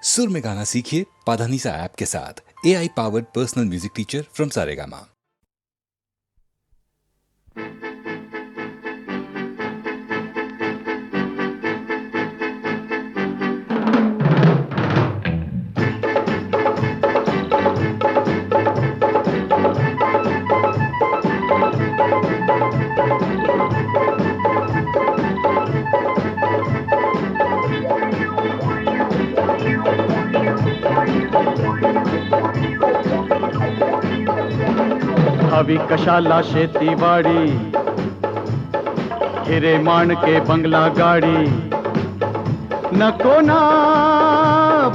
सुर में गाना सीखिए पाधानीसा ऐप के साथ। AI powered personal music teacher from Saregama. हवी कशाला शेतीवाडी, हिरे माणके बंगला गाडी, नको ना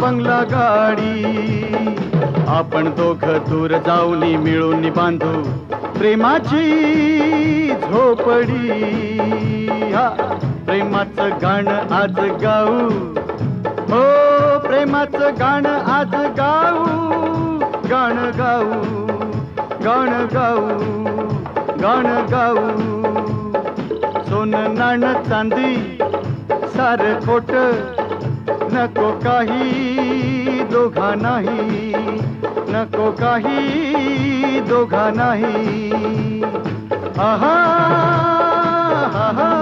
बंगला गाडी. आपण दोघं दूर जाऊनी मिळून बांधू प्रेमाची झोपडी. हा प्रेमाचं गाणं आज गाऊ, हो प्रेमाचं गाणं आज गाऊ. गाणं गाऊ, गाणं गाऊ, गाणं गाऊ. सोनं नाणं चांदी सार खोट, नको काही दोघा नाही, नको काही दोघा नाही. आहा आहा.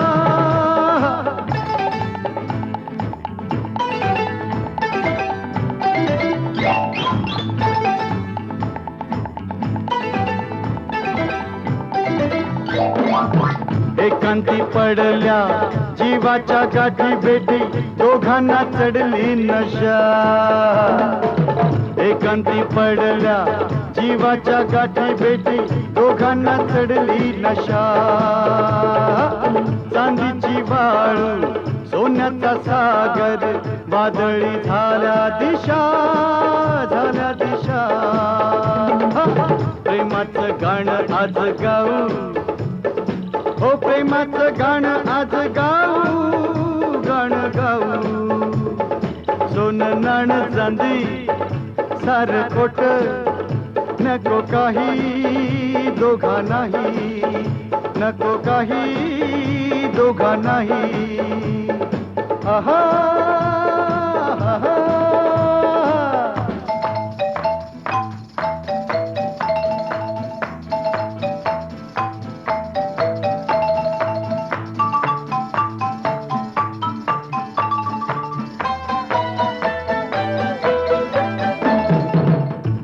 एकांती पडल्या जीवाच्या गाठी भेटी, दोघांना चढली नशा. एकांती पडल्या जीवाच्या गाठी भेटी, दोघांना चढली नशा. चांदीची वाळू सोन्याचा सागर, वादळी झाल्या दिशा, झाल्या दिशा. प्रेमाचं गाणं आज गाऊ, हो प्रेमाचं गाणं आज गाऊ. गाणं गाऊ. सोनं नाणं चांदी सार खोट, नको काही दोघा नाही, नको काही दोघा नाही. आहा आहा.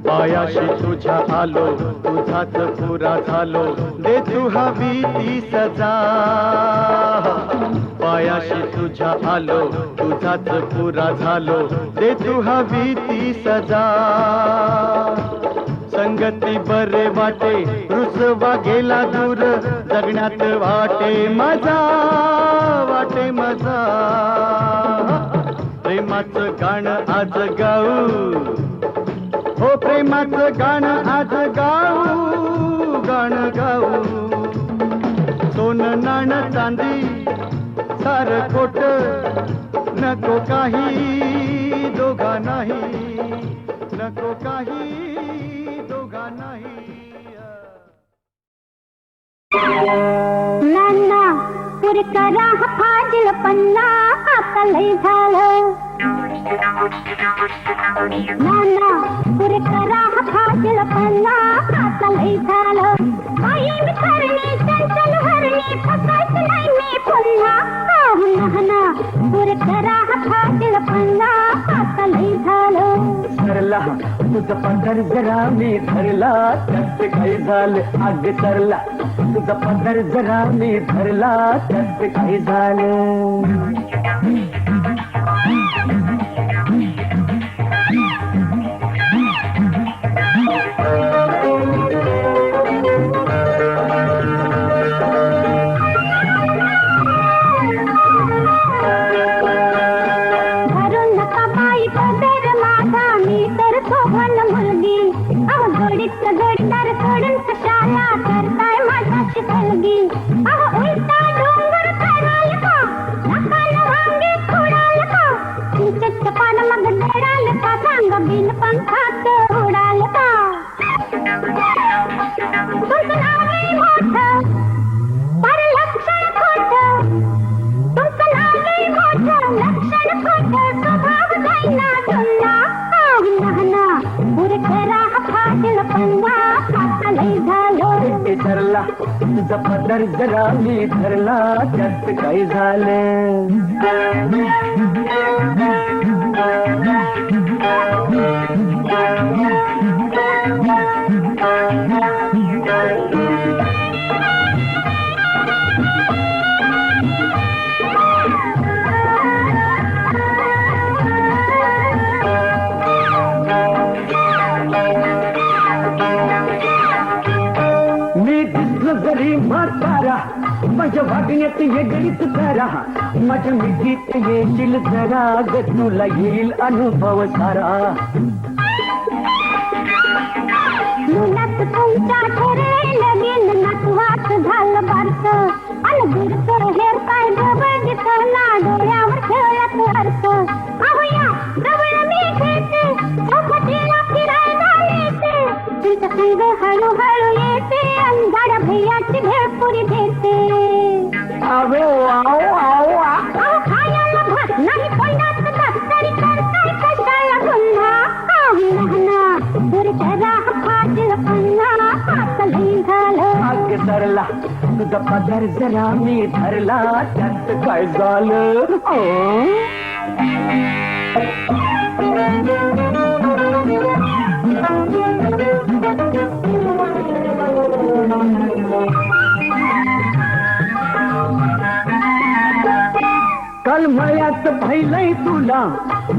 पायाशी तुझ्या आलो, तुझाच पुरा झालो, दे तू हवी ती सजा. पायाशी तुझ्या आलो, तुझाच पुरा झालो, दे तू हवी ती सजा. संगती बरे वाटे, रुसवा गेला दूर, जगण्यात वाटे मजा, वाटे मजा. प्रेमाचं गाणं आज गाऊ, हो प्रेमाचं गाणं आज गाऊ. गाणं गाऊ. सोनं नाणं चांदी सार खोट, नको काही दोघा नाही, नको काही दोघा नाही. नाना पुरकरा फाजल पन्ना, आता लय झालं. नाना पुरकरा फाजल पन्ना, आता लय झालं. आई विसरणे चंचल हरणे, फकायचं नाही मी पुन्हा. नाना पुरकरा फाजल पन्ना, आता लय झालं. सरला तुझं पदर जरा मी धरला, त्यात काही झालं. अग सरला तुझं पदर जरा मी धरला, त्यात काही झालं. जोडीदार सोडून कशाला करताय माझ्याशी कलगी. उलटा डोंगर चढाल का, नकानं वांगे खोडाल का, चिंचेचं पान मग देडाल का, सांग बिन पंखात उडाल का. तुमचं नाव आहे मोठं, पर लक्षण खोटं. तुमचं नाव आहे मोठं, लक्षण खोटं, स्वभाव जाईना जुना. धरला तुझा पदर जरा मी धरला त्यात काय झालं जरी म्हातारा माझ्या वागण्यात येगळीच करा माझ्या मिठीत येशील जरा ग तुला येईल अनुभव सारा मुलात तुमच्या ठरे लगीन नातवात झालं बारस अन दूरचं हेर काय जवळ दिसना डोळ्यावर खेळत हरस आहोया जवळ मी घेते सोबतीला फिरायला येते तुमच्या संग हळूहळू येते अन गाड्या भैयाची भेळपुरी देते आवो आओ आओ अहो खायला भात नाही तोंडात दात तरी करताय कशाला गुन्हा लहाना दूरच्या राह फाटलं पन्हा पातळी झालं आग धरला तुझा पदर जरा मी धरला त्यात काय झालं काल मळ्यात भैलय तुला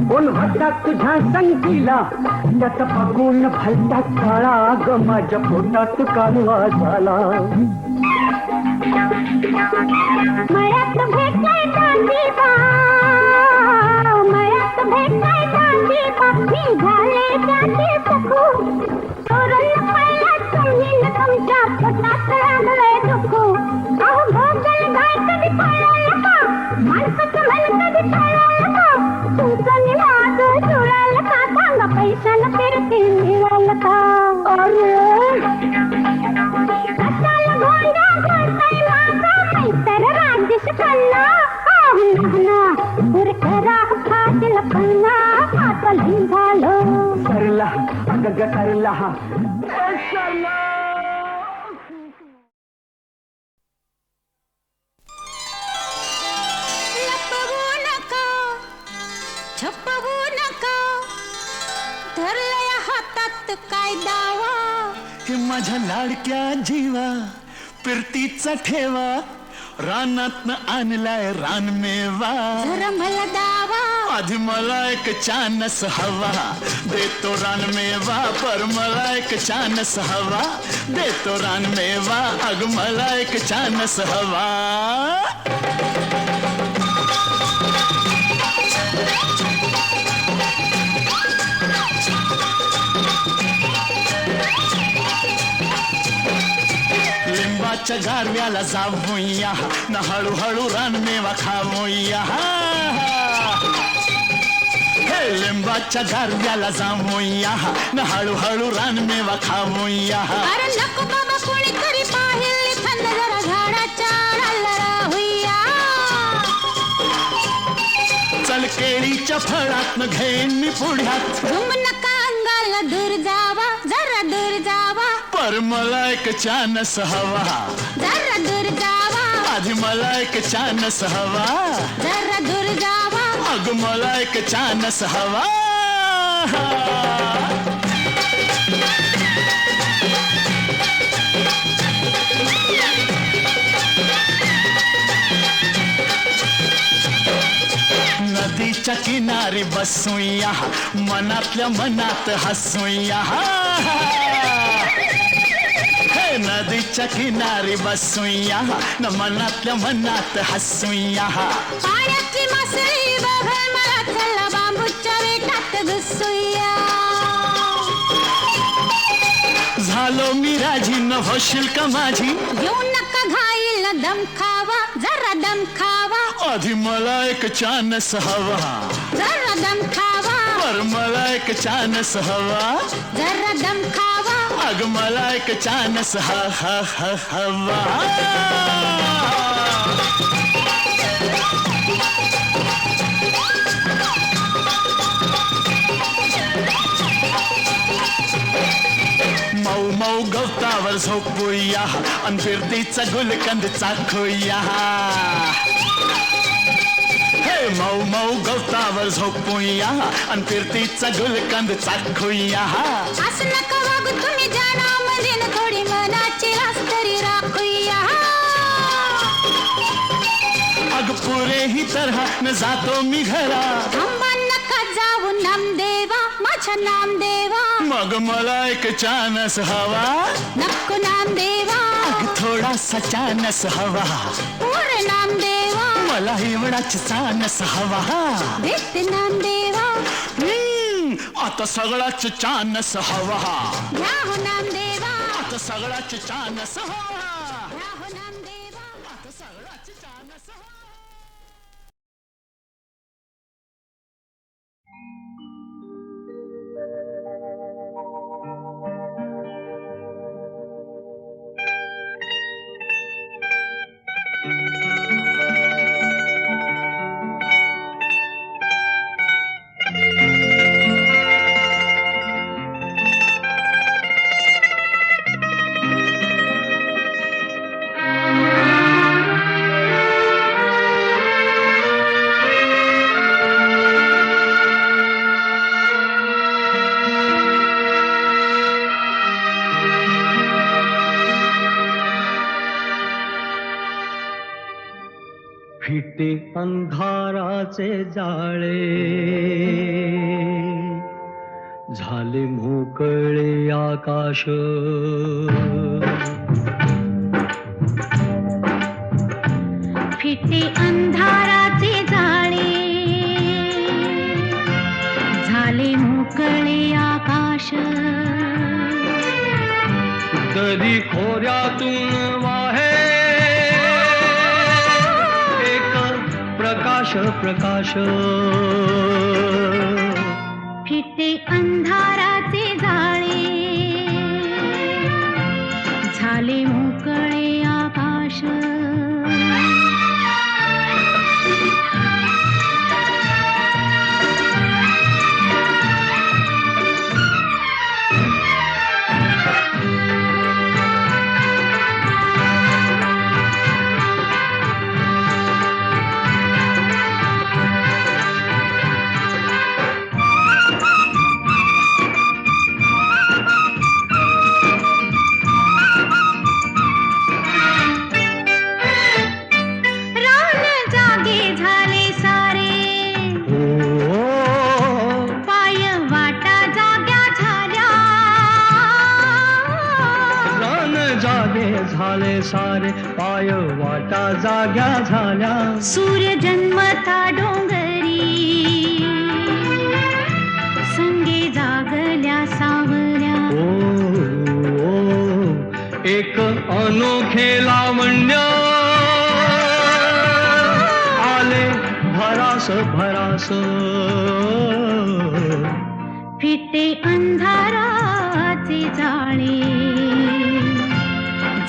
कोण होता तुझ्या संगीला त्याचा बघून भलता काळा ग माझ्या पोटात कालवा झाला मळ्यात भेटलाय चांदीबा मळ्यात भेटलाय चांदीबा मी झाले त्याचे सखू चोरून पहिला तुम्ही तुमच्या पोटात लागलंय दुखू अहो भोगल गाय कधी पळालं का माणसाचं मन कधी पळालं का तुमचं निवाज जुळालं का सांगा पैशाला फिरते मिळालं का अरे कशाला गोंडा घालताय माझा तर राजेश खन्ना उरकरा फाटल पन्ना पातळी झालं सरला अग सरला सरला लपवू नका छपवू नका धरलंय हातात काय दावा हे माझ्या लाडक्या जीवा फिरतीचा ठेवा रानातनं आणलाय रानमेवा जरा मला दावा आधी मला एक चानस हवा देतो रानमेवा पर मला एक चानस हवा देतो रानमेवा अग मला एक चानस हवा लिंबाच्या गारव्याला जाऊया न हळूहळू रानमेवा खाऊया हे लिंबाच्या गारव्याला जाऊया न हळूहळू रानमेवा खाऊया अरे नको बाबा कोणीतरी पाहिल थंड जरा झाडाच्या आडाला राहूया चल केळीच्या फळातनं घेईन मी पुढ्यात झुम नका अंगाला दूर जावा जरा दूर जावा पर मला एक चानस हवा जरा दूर जावा आधी मला एक चानस हवा जरा दूर जावा अग मला एक चानस हवा नदीच्या किनारी बसूया मनातल्या मनात हसूया हे नदीच्या किनारी बसूया न मनातल्या मनात हसूया पाण्याची मासळी बघ मला चला बांबूच्या वेटात घुसूया झालो मी राजी न होशील का माझी येऊ नका घाईला दम खावा जरा दम खावा आधी मला एक चानस हवा जरा दम खावा पर मला एक चानस हवा जरा दम खावा अग मला एक चानस हवा मऊ मऊ गवतावर झोपूया अन फिरतीचा गुलकंद चाखूया. हे मऊ मऊ गवतावर झोपूया अन फिरतीचा गुलकंद चाखूया. असं नका वागू तुम्ही जाण्यामध्ये न थोडी मनाची रास तरी राखूया. अग पुरे ही तरह न जातो मी घरा. थांबा नका जाऊ नामदेवा माझ्या नामदेवा. मग मला एक चानस हवा. नको नामदेवा अग थोडासा चानस हवा. पूर्ण नामदेवा मला एवढाच चानस हवा. देते नामदेवा. आता सगळाच चानस हवा. घ्या हो नामदेवा. आता सगळाच चानस हवा. घ्या हो नामदेवा. आता सगळाच चानस हवा. फिटे अंधाराचे जाळे झाले मोकळे आकाश. फिटे अंधाराचे जाळे झाले मोकळे आकाश. दरी खोऱ्यातून वाहे प्रकाश प्रकाश. फिटे अंधाराचे जाळे झाले मोकळे आकाश. झाले सारे पाय वाटा जाग्या झाल्या. सूर्य जन्मता डोंगरी संगे जागल्या सावल्या. एक अनोखे लावण्य आले भरास भरास. फिटे अंधाराचे जाळे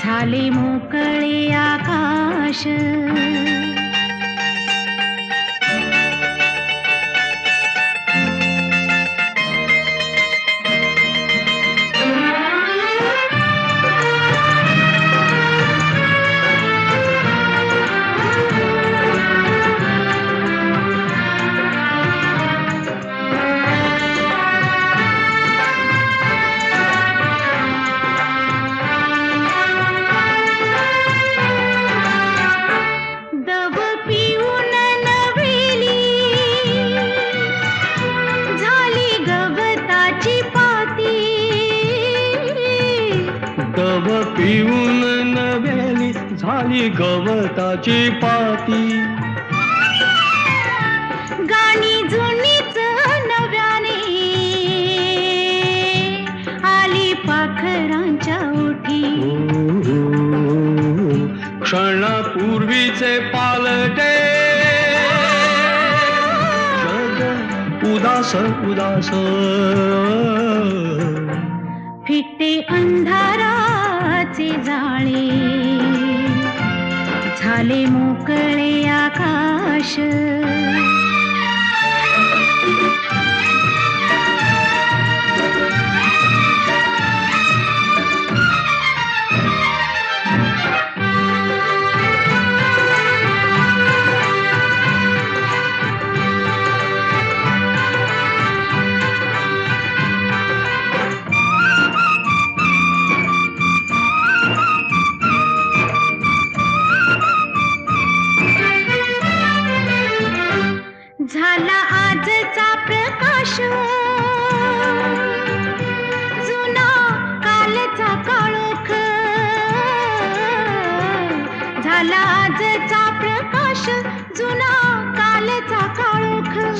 झाले मोकळे आकाश. पिऊन नव्याली झाली गवताची पाती. गाणी जुनीच नव्याने आली पाखरांच्या ओठी. क्षणापूर्वीचे पालटे जग उदास उदास. फिटे अंधाराचे जाळे झाले मोकळे आकाश.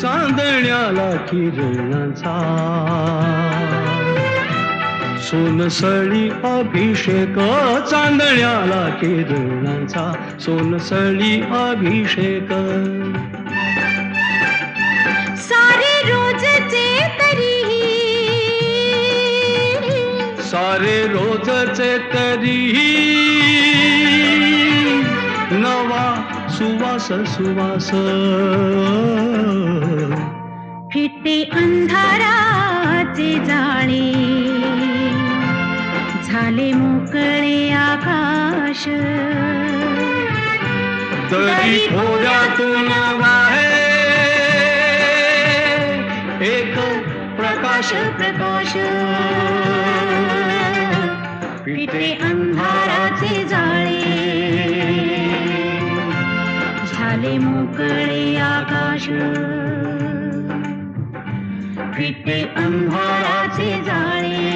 चांदण्याला किरणांचा सोनसळी अभिषेक चांदण्याला किरणांचा सोनसळी अभिषेक सारे रोजचे तरीही सारे रोजचे तरीही नवा सुवास सुवास फिटे अंधाराचे जाळे झाले मोकळे आकाश तरी थोड्यातून वाहे एक प्रकाश प्रकाश फिटे अंधाराचे जाळे झाले मोकळे आकाश फिटे अंधाराचे जाळे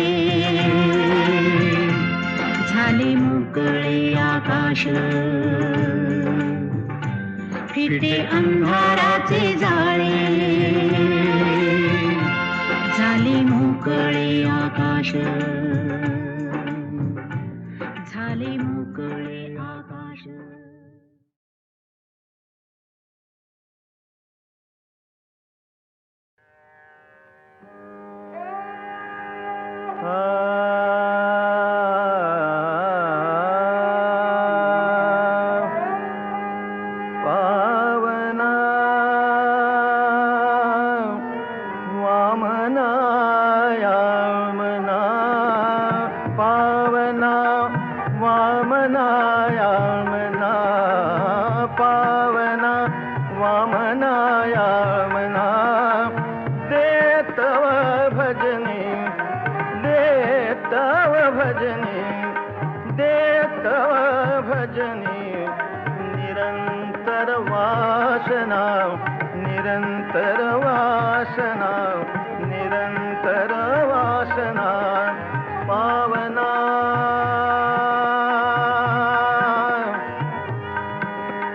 झाले मोकळे आकाश फिटे अंधाराचे जाळे झाले मोकळे आकाश झाले मोकळे आकाश पावना वामना यामना पावना वामना यामना पावना वामना यामना देतव भजनी देतव भजनी देतव भजनी निरंतर वासना निरंतर वासना निरंतर वासना पावना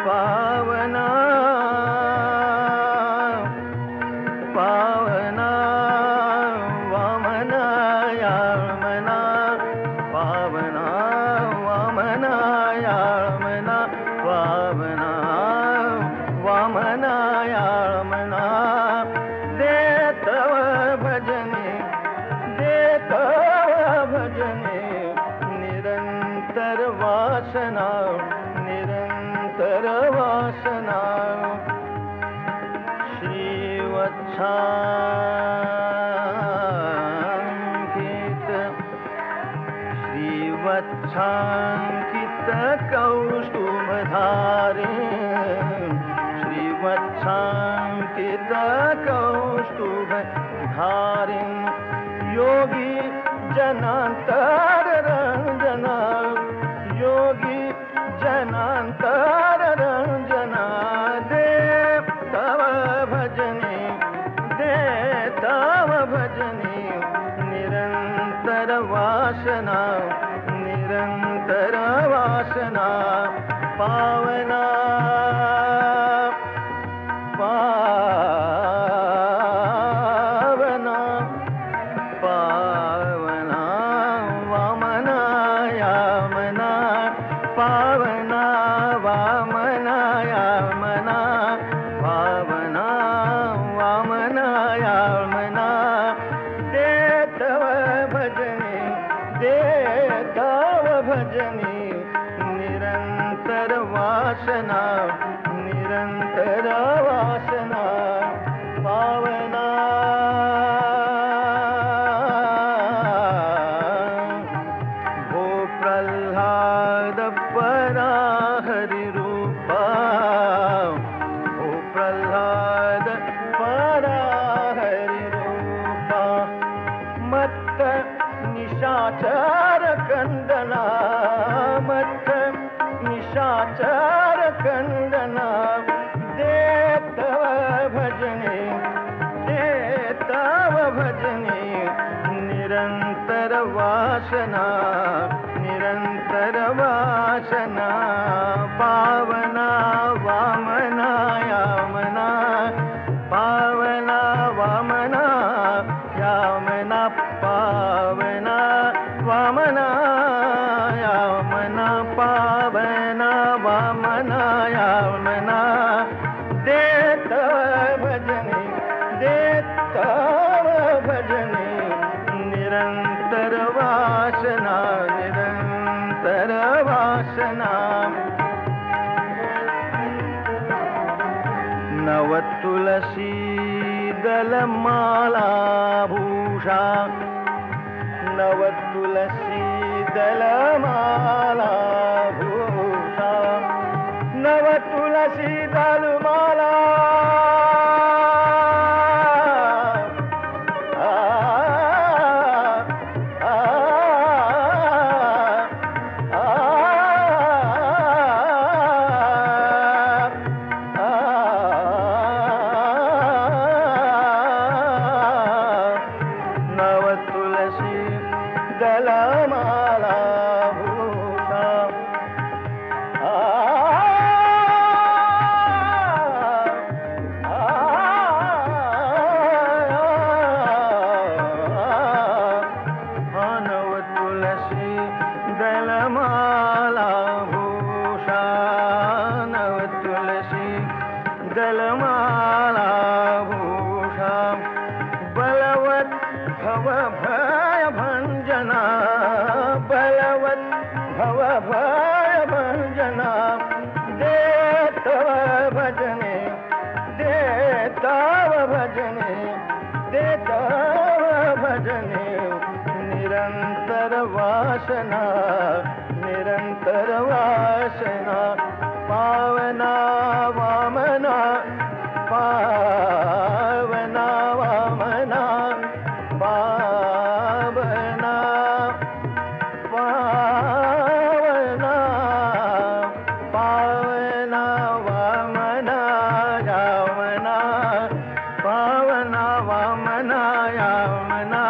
पावना पावना वामना यामना पावना वामना यामना पावना वामना यामना देतव भजनी देतव भजनी निरंतर वासना निरंतर वासना श्रीवत्साङ्कित श्रीवत्साङ्कित कौस्तुभधारे श्रीवत्साङ्कित कौस्तुभधारे योगी जनांतर रंजना योगी जनांतर रंजना देव तव भजनी दे तव भजनी निरंतर वासना निरंतर वासना पावना पावना पावना वामना यामना पावना वामना यामना पावना वामना यामना देतव भजनी देतव भजनी निरंतर वासना निरंतर वासना पावना भो प्रह्लाद परा हरि रूपा भो प्रह्लाद परा हरि रूपा मत्त निशाचर कंदना मत्त निशाचर कंदना देतव भजनी देतव भजनी निरंतर वासना निरंतर वासना पावना वामना यामना पावना पावना वामना यामना पावना वामना यामना देत भजनी देत भजनी निरंतर वासना निरंतर वासना नव तुलसी दलमाला भूषा नव तुलसी दलमाला भूषा नव तुलसी दलमाला दलमाला भूषा बलवत् भव भय भंजना बलवत् भव भय भंजना देतव भजने देतव भजने देतव भजने निरंतर वासना निरंतर वासना पावना वामना पावना वामना पावना पावना पावना वामना यामना पावना वामना यामना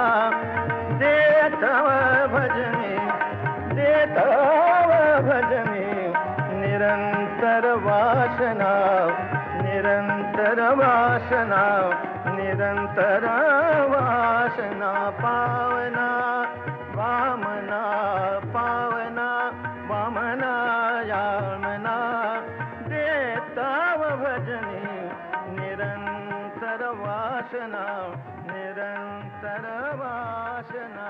देतव भजनी देतव भजनी निरंतर वासना निरंतर वासना निरंतर वासना पावना वामना पावना वामना यामना देताव भजनी निरंतर वासना निरंतर वासना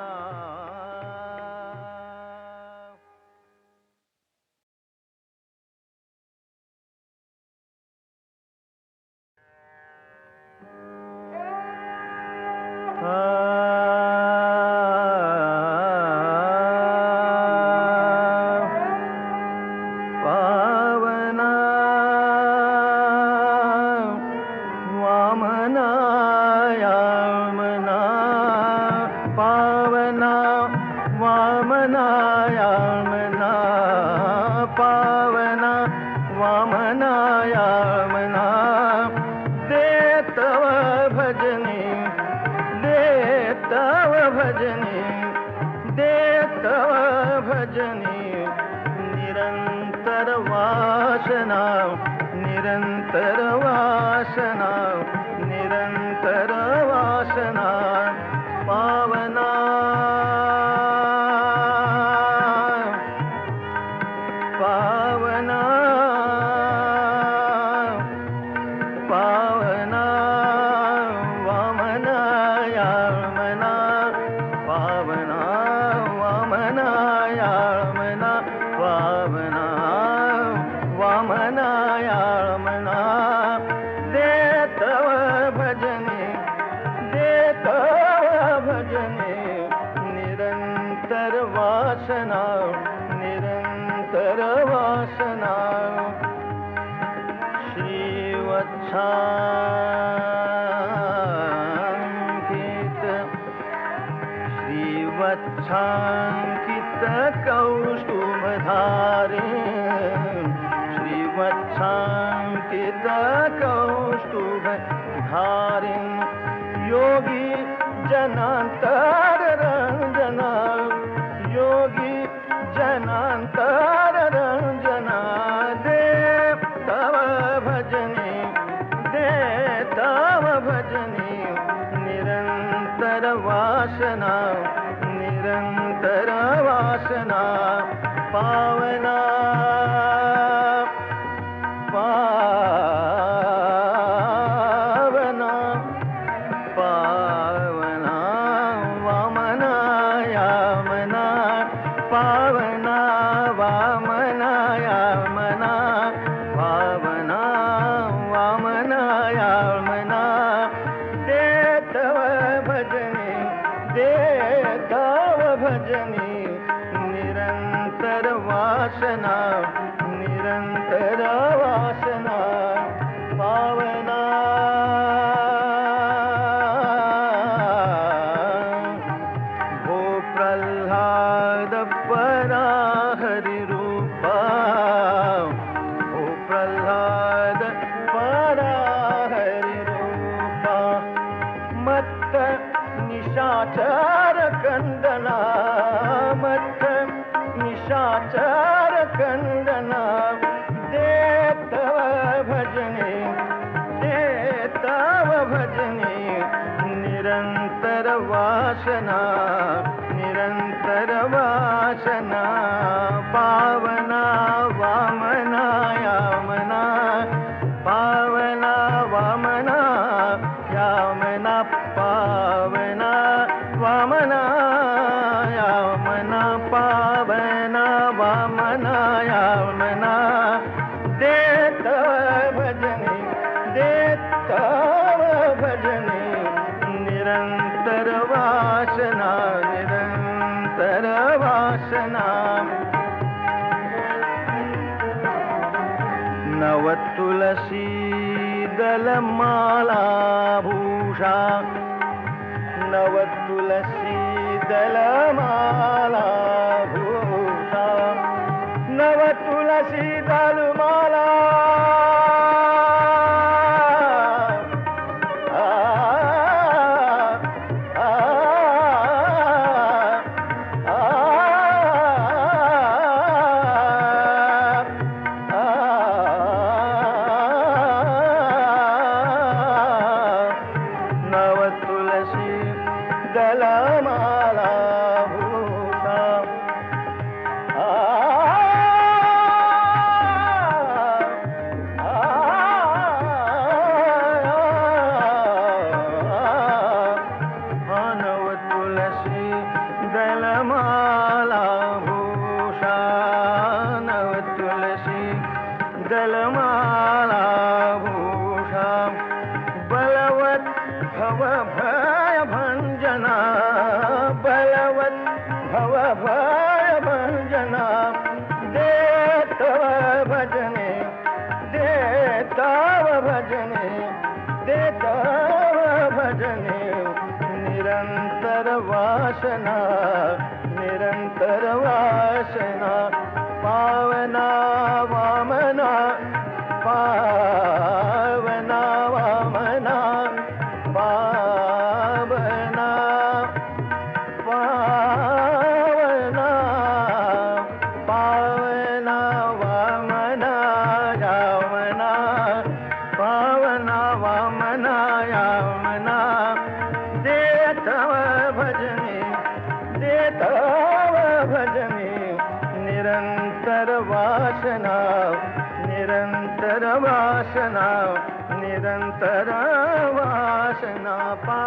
पावना वामना यामना पावना वामना यामना पावना वामना यामना देतव भजनी देतव भजनी देतव भजनी निरंतर वासना निरंतर वासना निरंतर वासना पावना पावना पावना वामना यामना पावना वामना यामना पावना वामना यामना देतव भजनी देतव भजनी निरंतर वासना निरंतर वासना श्रीवत्साङ्कित श्रीवत्साङ्कित कौस्तुभधारे श्रीवत्साङ्कित कौस्तुभधारे योगी जनांतर रंजना योगी जनांतर रंजना दे तव भजनी दे तव भजनी निरंतर वासना निरंतर वासना पावना पावना पावना वामना यामना पावना वामना यामना पावना वामना यामना देतव भजनी देतव भजनी निरंतर वासना निरंतर वासना पावना ओ प्रह्लाद परा हरि रूपा ओ प्रह्लाद परा हरि रूपा मत्त निशाचर कंदना मत्त निशाचर कंदना देतव भजने देतव भजने निरंतर वासना निरंतर वासना पावना वामना यामना पावना वामना यामना पावना वामना यामना पावना वामना यामना देतव भजनी देतव भजनी निरंतर वासना निरंतर वासना नव तुलसी दलमाला भूषा नव तुलसी दलमाला भूषा नव तुलसी दलमाला नव तुलसी दलमाला भूषा नव तुलसी दलमाला भूषा नव तुलसी दलमाला भूषा बलवत भव भय भंजना बलवत भव भय भंजना देतव भजने देतव भजने देतव भजने निरंतर वासना निरंतर वासना पावना वामना पावना वामना पावना पावना पावना वामना यामना पावना वामना यामना देतव भजनी देतव भजनी निरंतर वासना निरंतर वासना निरंतर वासना पा